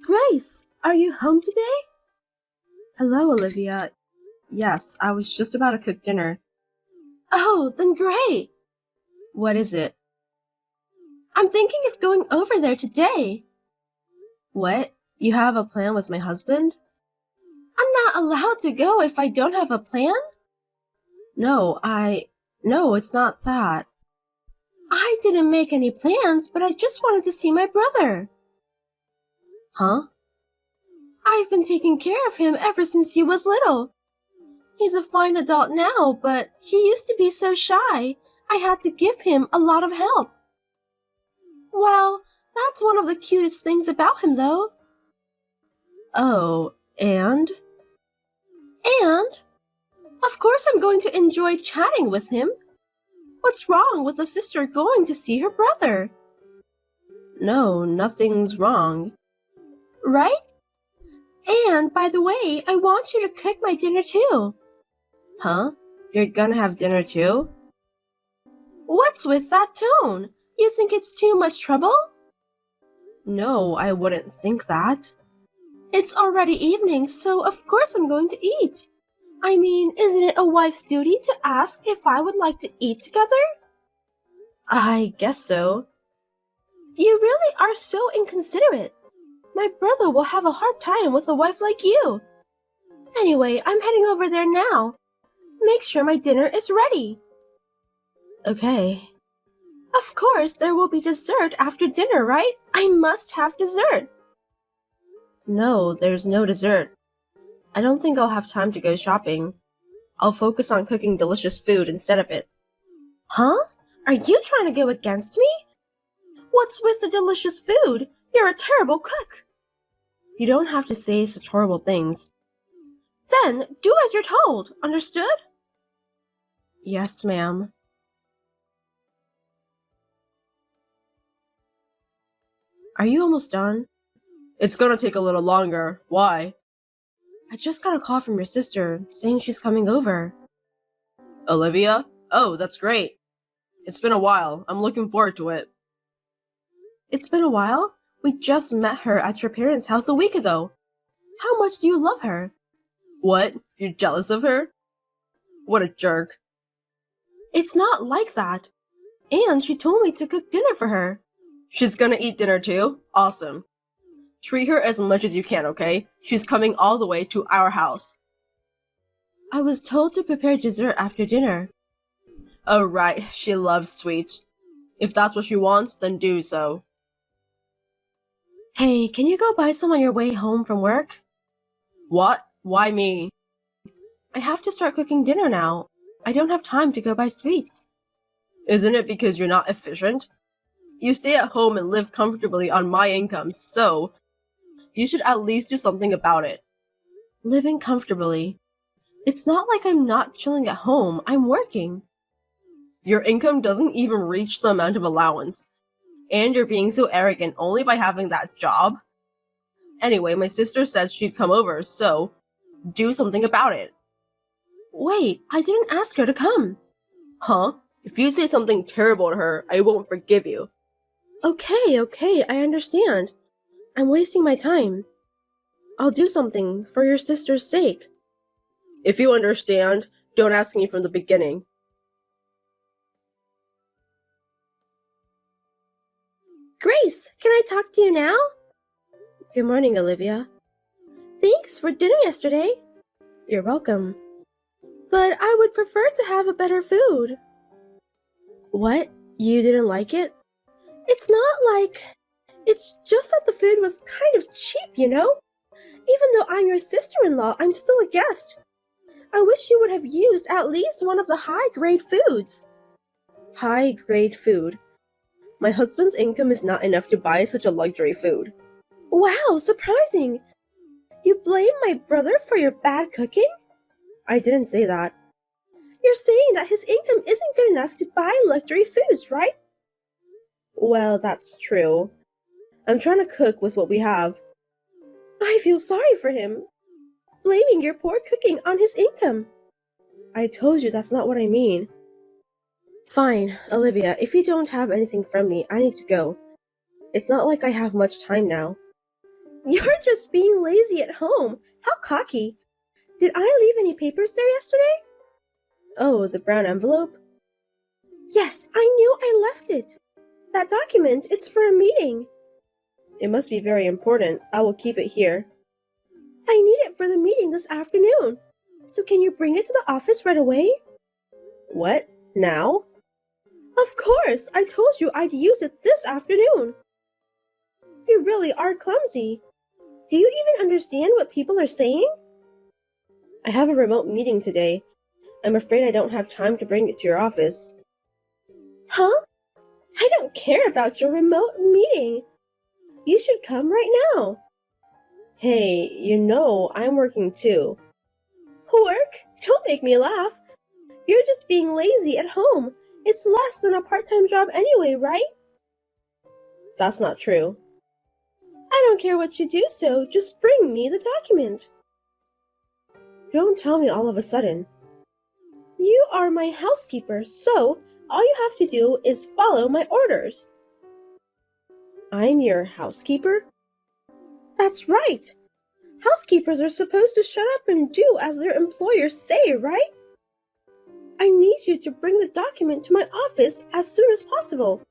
Grace, are you home today? Hello, Olivia. Yes, I was just about to cook dinner. Oh, then great. What is it? I'm thinking of going over there today. What? You have a plan with my husband? I'm not allowed to go if I don't have a plan? No, No, it's not that. I didn't make any plans, but I just wanted to see my brother. Huh? I've been taking care of him ever since he was little. He's a fine adult now, but he used to be so shy. I had to give him a lot of help. Well, that's one of the cutest things about him, though. Oh, and? And? Of course I'm going to enjoy chatting with him. What's wrong with a sister going to see her brother? No, nothing's wrong. Right? And, by the way, I want you to cook my dinner too. Huh? You're gonna have dinner too? What's with that tone? You think it's too much trouble? No, I wouldn't think that. It's already evening, so of course I'm going to eat. I mean, isn't it a wife's duty to ask if I would like to eat together? I guess so. You really are so inconsiderate. My brother will have a hard time with a wife like you. Anyway, I'm heading over there now. Make sure my dinner is ready. Okay. Of course, there will be dessert after dinner, right? I must have dessert. No, there's no dessert. I don't think I'll have time to go shopping. I'll focus on cooking delicious food instead of it. Huh? Are you trying to go against me? What's with the delicious food? You're a terrible cook. You don't have to say such horrible things. Then, do as you're told, understood? Yes, ma'am. Are you almost done? It's gonna take a little longer. Why? I just got a call from your sister saying she's coming over. Olivia? Oh, that's great. It's been a while. I'm looking forward to it. It's been a while? We just met her at your parents' house a week ago. How much do you love her? What? You're jealous of her? What a jerk. It's not like that. And she told me to cook dinner for her. She's gonna eat dinner too? Awesome. Treat her as much as you can, okay? She's coming all the way to our house. I was told to prepare dessert after dinner. Oh right, she loves sweets. If that's what she wants, then do so. Hey, can you go buy some on your way home from work? What? Why me? I have to start cooking dinner now. I don't have time to go buy sweets. Isn't it because you're not efficient? You stay at home and live comfortably on my income, so you should at least do something about it. Living comfortably? It's not like I'm not chilling at home. I'm working. Your income doesn't even reach the amount of allowance. And you're being so arrogant only by having that job? Anyway, my sister said she'd come over, so do something about it. Wait, I didn't ask her to come. Huh? If you say something terrible to her, I won't forgive you. Okay, I understand. I'm wasting my time. I'll do something for your sister's sake. If you understand, don't ask me from the beginning. Grace, can I talk to you now? Good morning, Olivia. Thanks for dinner yesterday. You're welcome. But I would prefer to have a better food. What? You didn't like it? It's not like... It's just that the food was kind of cheap, you know? Even though I'm your sister-in-law, I'm still a guest. I wish you would have used at least one of the high-grade foods. High-grade food. My husband's income is not enough to buy such a luxury food. Wow, surprising! You blame my brother for your bad cooking? I didn't say that. You're saying that his income isn't good enough to buy luxury foods, right? Well, that's true. I'm trying to cook with what we have. I feel sorry for him. Blaming your poor cooking on his income. I told you that's not what I mean. Fine, Olivia, if you don't have anything from me, I need to go. It's not like I have much time now. You're just being lazy at home. How cocky. Did I leave any papers there yesterday? Oh, the brown envelope? Yes, I knew I left it. That document, it's for a meeting. It must be very important. I will keep it here. I need it for the meeting this afternoon. So can you bring it to the office right away? What? Now? Of course! I told you I'd use it this afternoon. You really are clumsy. Do you even understand what people are saying? I have a remote meeting today. I'm afraid I don't have time to bring it to your office. Huh? I don't care about your remote meeting. You should come right now. Hey, I'm working too. Work? Don't make me laugh. You're just being lazy at home. It's less than a part-time job anyway, right? That's not true. I don't care what you do, so just bring me the document. Don't tell me all of a sudden. You are my housekeeper, so all you have to do is follow my orders. I'm your housekeeper? That's right. Housekeepers are supposed to shut up and do as their employers say, right? I need you to bring the document to my office as soon as possible.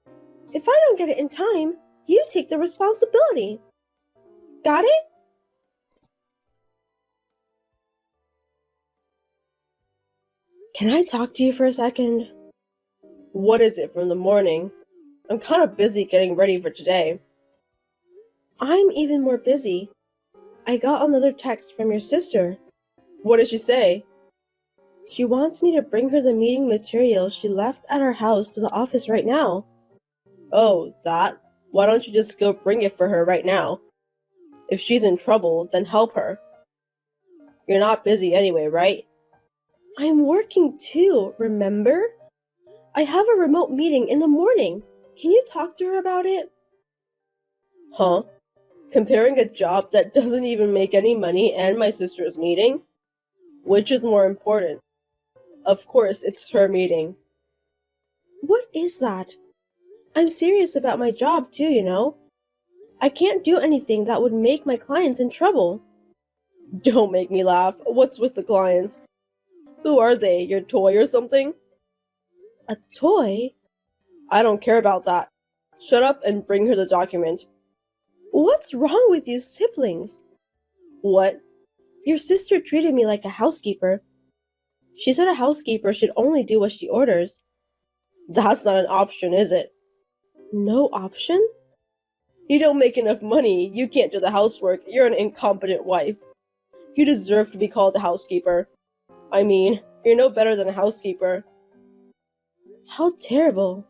If I don't get it in time, you take the responsibility. Got it? Can I talk to you for a second? What is it from the morning? I'm kind of busy getting ready for today. I'm even more busy. I got another text from your sister. What did she say? She wants me to bring her the meeting material she left at her house to the office right now. Oh, that? Why don't you just go bring it for her right now? If she's in trouble, then help her. You're not busy anyway, right? I'm working too, remember? I have a remote meeting in the morning. Can you talk to her about it? Huh? Comparing a job that doesn't even make any money and my sister's meeting? Which is more important? Of course, it's her meeting. What is that? I'm serious about my job too. I can't do anything that would make my clients in trouble. Don't make me laugh. What's with the clients? Who are they? Your toy or something? A toy? I don't care about that. Shut up and bring her the document. What's wrong with you siblings? What? Your sister treated me like a housekeeper. She said a housekeeper should only do what she orders. That's not an option, is it? No option? You don't make enough money. You can't do the housework. You're an incompetent wife. You deserve to be called a housekeeper. I mean, you're no better than a housekeeper. How terrible.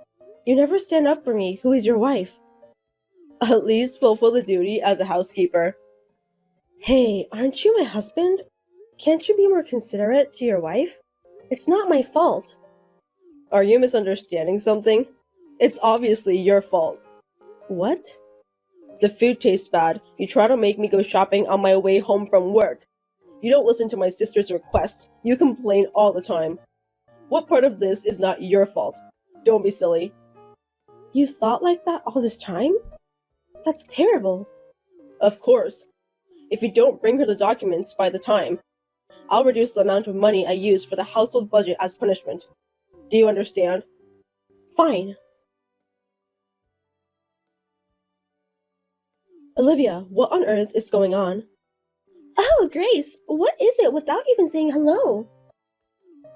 You never stand up for me, who is your wife. At least fulfill the duty as a housekeeper. Hey, aren't you my husband? Can't you be more considerate to your wife? It's not my fault. Are you misunderstanding something? It's obviously your fault. What? The food tastes bad. You try to make me go shopping on my way home from work. You don't listen to my sister's requests. You complain all the time. What part of this is not your fault? Don't be silly. You thought like that all this time? That's terrible. Of course. If you don't bring her the documents by the time, I'll reduce the amount of money I use for the household budget as punishment. Do you understand? Fine. Olivia, what on earth is going on? Oh, Grace, what is it without even saying hello?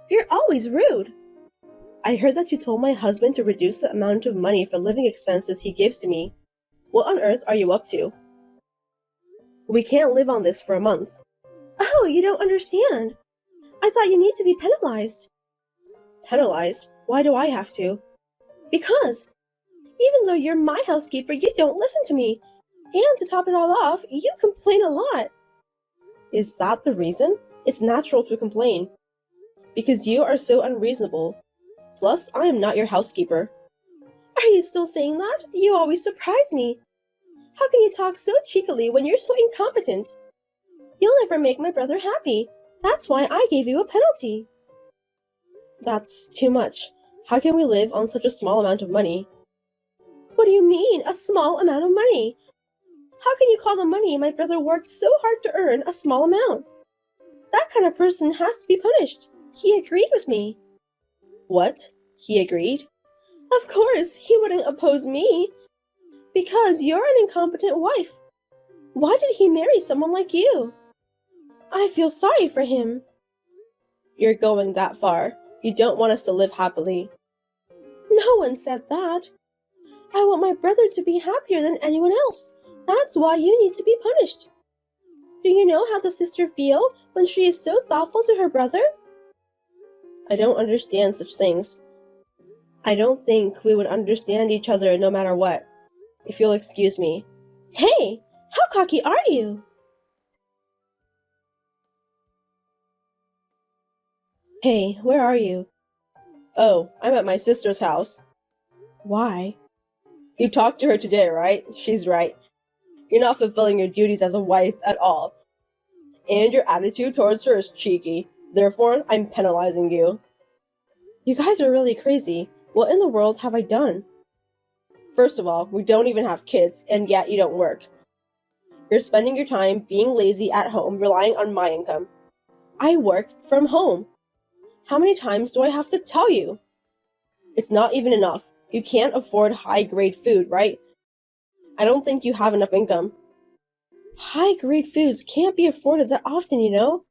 You're always rude. I heard that you told my husband to reduce the amount of money for living expenses he gives to me. What on earth are you up to? We can't live on this for a month. Oh, you don't understand. I thought you need to be penalized. Penalized? Why do I have to? Because, even though you're my housekeeper, you don't listen to me. And to top it all off, you complain a lot. Is that the reason? It's natural to complain. Because you are so unreasonable. Plus, I am not your housekeeper. Are you still saying that? You always surprise me. How can you talk so cheekily when you're so incompetent? You'll never make my brother happy. That's why I gave you a penalty. That's too much. How can we live on such a small amount of money? What do you mean, a small amount of money? How can you call the money my brother worked so hard to earn a small amount? That kind of person has to be punished. He agreed with me. What? He agreed? Of course, he wouldn't oppose me. Because you're an incompetent wife. Why did he marry someone like you? I feel sorry for him. You're going that far. You don't want us to live happily. No one said that. I want my brother to be happier than anyone else. That's why you need to be punished. Do you know how the sister feels when she is so thoughtful to her brother? I don't understand such things. I don't think we would understand each other no matter what. If you'll excuse me. Hey, how cocky are you? Hey, where are you? Oh, I'm at my sister's house. Why? You talked to her today, right? She's right. You're not fulfilling your duties as a wife at all. And your attitude towards her is cheeky. Therefore, I'm penalizing you. You guys are really crazy. What in the world have I done? First of all, we don't even have kids, and yet you don't work. You're spending your time being lazy at home, relying on my income. I work from home. How many times do I have to tell you? It's not even enough. You can't afford high-grade food, right? I don't think you have enough income. High-grade foods can't be afforded that often, you know?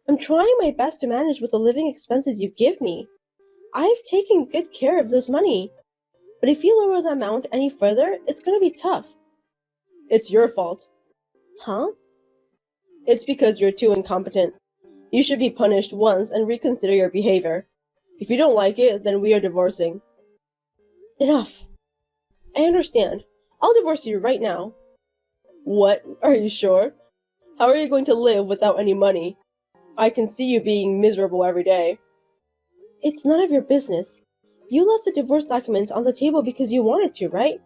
I'm trying my best to manage with the living expenses you give me. I've taken good care of those money. But if you lower the amount any further, it's gonna be tough. It's your fault. Huh? It's because you're too incompetent. You should be punished once and reconsider your behavior. If you don't like it, then we are divorcing. Enough. I understand. I'll divorce you right now. What? Are you sure? How are you going to live without any money? I can see you being miserable every day. It's none of your business. You left the divorce documents on the table because you wanted to, right?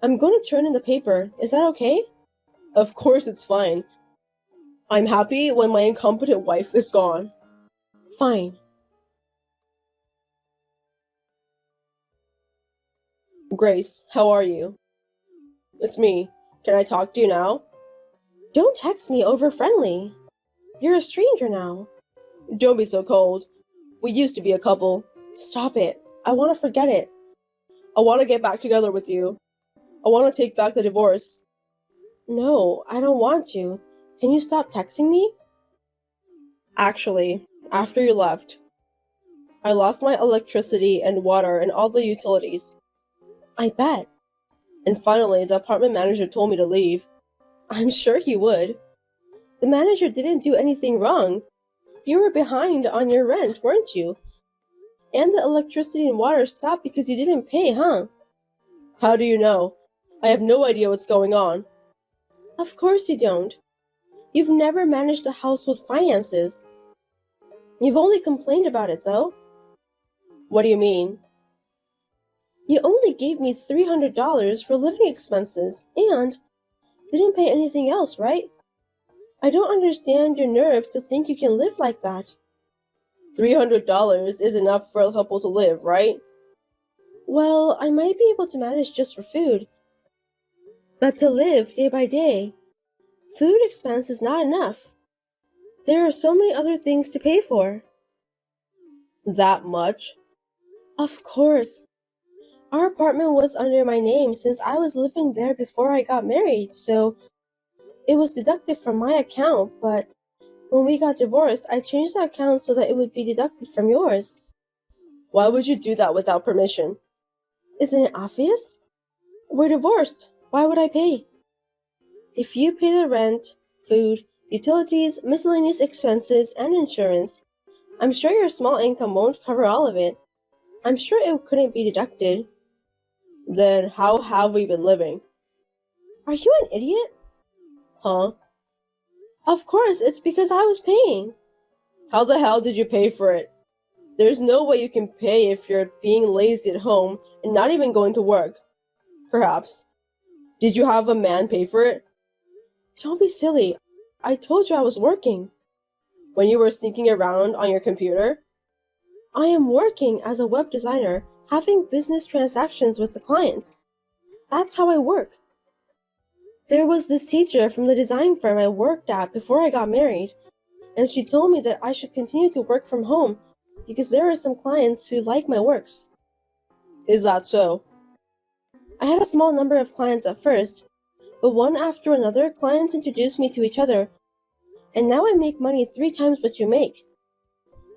I'm going to turn in the paper. Is that okay? Of course it's fine. I'm happy when my incompetent wife is gone. Fine. Grace, how are you? It's me. Can I talk to you now? Don't text me over friendly. You're a stranger now. Don't be so cold. We used to be a couple. Stop it. I want to forget it. I want to get back together with you. I want to take back the divorce. No, I don't want to. Can you stop texting me? Actually, after you left, I lost my electricity and water and all the utilities. I bet. And finally, the apartment manager told me to leave. I'm sure he would. The manager didn't do anything wrong. You were behind on your rent, weren't you? And the electricity and water stopped because you didn't pay, huh? How do you know? I have no idea what's going on. Of course you don't. You've never managed a household finances. You've only complained about it, though. What do you mean? You only gave me $300 for living expenses and didn't pay anything else, right? I don't understand your nerve to think you can live like that. $300 is enough for a couple to live, right? Well, I might be able to manage just for food. But to live day by day, food expense is not enough. There are so many other things to pay for. That much? Of course. Our apartment was under my name since I was living there before I got married, so it was deducted from my account, but when we got divorced, I changed the account so that it would be deducted from yours. Why would you do that without permission? Isn't it obvious? We're divorced. Why would I pay? If you pay the rent, food, utilities, miscellaneous expenses, and insurance, I'm sure your small income won't cover all of it. I'm sure it couldn't be deducted. Then how have we been living? Are you an idiot? Huh? Of course, it's because I was paying. How the hell did you pay for it? There's no way you can pay if you're being lazy at home and not even going to work. Perhaps. Did you have a man pay for it? Don't be silly. I told you I was working. When you were sneaking around on your computer? I am working as a web designer, having business transactions with the clients. That's how I work. There was this teacher from the design firm I worked at before I got married, and she told me that I should continue to work from home because there are some clients who like my works. Is that so? I had a small number of clients at first, but one after another, clients introduced me to each other, and now I make money 3 times what you make.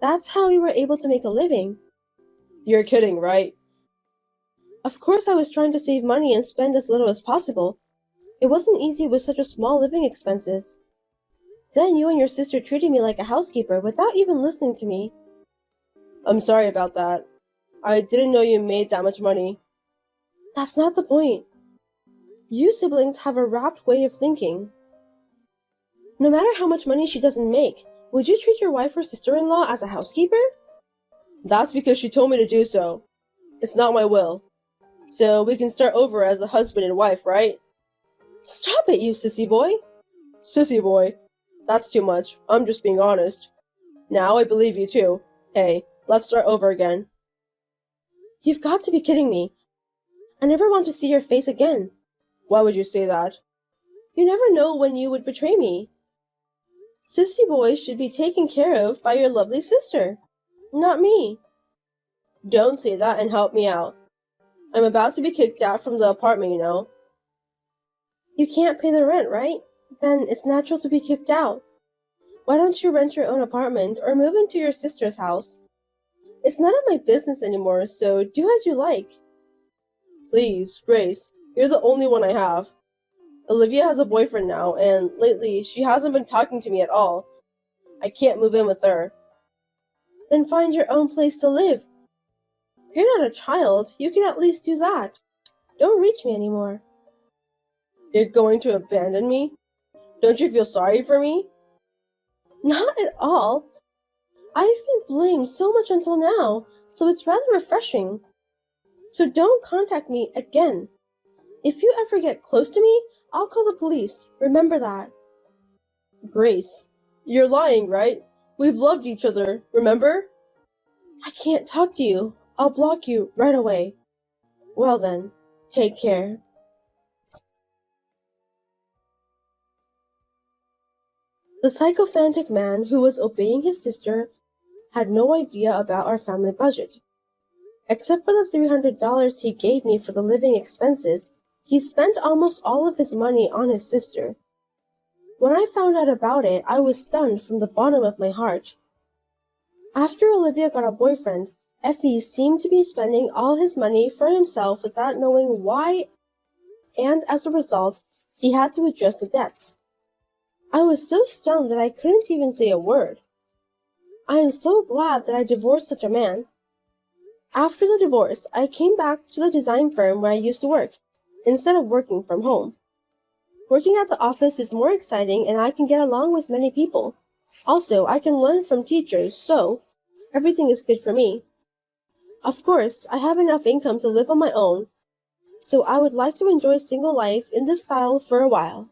That's how we were able to make a living. You're kidding, right? Of course I was trying to save money and spend as little as possible. It wasn't easy with such a small living expenses. Then you and your sister treated me like a housekeeper without even listening to me. I'm sorry about that. I didn't know you made that much money. That's not the point. You siblings have a rapt way of thinking. No matter how much money she doesn't make, would you treat your wife or sister-in-law as a housekeeper? That's because she told me to do so. It's not my will. So we can start over as a husband and wife, right? Stop it, you sissy boy. Sissy boy? That's too much. I'm just being honest. Now I believe you too. Hey, let's start over again. You've got to be kidding me. I never want to see your face again. Why would you say that? You never know when you would betray me. Sissy boys should be taken care of by your lovely sister, not me. Don't say that and help me out. I'm about to be kicked out from the apartment, you know. You can't pay the rent, right? Then it's natural to be kicked out. Why don't you rent your own apartment or move into your sister's house? It's none of my business anymore, so do as you like. Please, Grace, you're the only one I have. Olivia has a boyfriend now, and lately she hasn't been talking to me at all. I can't move in with her. Then find your own place to live. You're not a child, you can at least do that. Don't reach me anymore. You're going to abandon me? Don't you feel sorry for me? Not at all. I've been blamed so much until now, so it's rather refreshing. So don't contact me again. If you ever get close to me, I'll call the police. Remember that. Grace, you're lying, right? We've loved each other, remember? I can't talk to you. I'll block you right away. Well then, take care. The sycophantic man who was obeying his sister had no idea about our family budget. Except for the $300 he gave me for the living expenses, he spent almost all of his money on his sister. When I found out about it, I was stunned from the bottom of my heart. After Olivia got a boyfriend, Effie seemed to be spending all his money for himself without knowing why, and as a result, he had to address the debts. I was so stunned that I couldn't even say a word. I am so glad that I divorced such a man. After the divorce, I came back to the design firm where I used to work, instead of working from home. Working at the office is more exciting and I can get along with many people. Also, I can learn from teachers, so everything is good for me. Of course, I have enough income to live on my own, so I would like to enjoy single life in this style for a while.